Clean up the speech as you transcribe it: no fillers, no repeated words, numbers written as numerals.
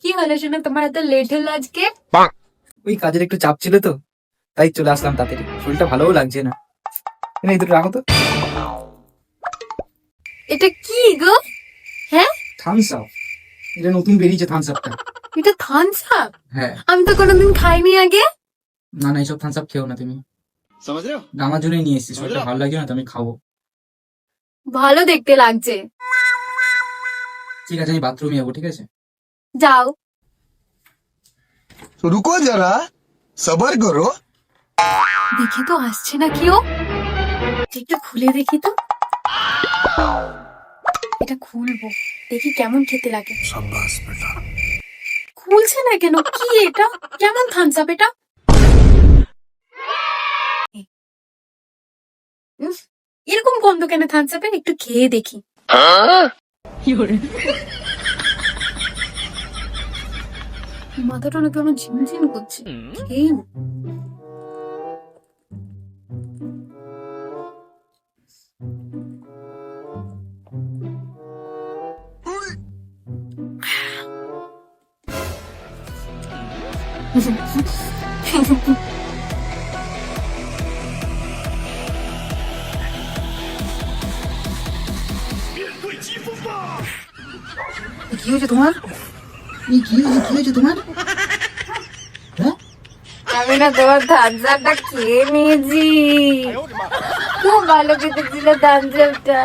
কি হলো শুনে তোমার এত লেট হলো আজকে? ওই কাজের একটু চাপ ছিল তো, তাই চলে আসলাম তাড়াতাড়ি। শরীরটা ভালোও লাগছে না। এই দুটো রাখো তো। এটা কি গো? হ্যাঁ, থামস আপ। এটা নতুন বেরিয়েছে থামস আপটা। এটা থামস আপ? হ্যাঁ। আমি তো কোনোদিন খাইনি আগে। না না, এইসব থামস আপ খেও না তুমি। समझ रहे हो? আমার জন্যই নিয়ে এসেছি, শরীরটা ভালো লাগছে না তো আমি খাবো। ভালো দেখতে লাগছে। ঠিক আছে, আমি বাথরুমে যাবো, ঠিক আছে? যাও। रुको जरा सबर करो। দেখে তো আসছে না কি ও? একটু খুলে দেখি তো। এটা খুলবো, দেখি কেমন খেতে লাগে। খুলছে না কেন? কি এটা? কেমন থামস আপ এটা? উফ, এরকম গন্ধ কেন থামস আপের? একটু খেয়ে দেখি। মাথাটা না কেমন ঝিমঝিম করছে। খেয়ে নি। কি হয়েছে তোমার? কি হয়েছে তোমার? হ্যাঁ, আমি না তোমার থামস আপটা খেয়ে নিয়েছি। খুব ভালো খেতে ছিল থামস আপটা।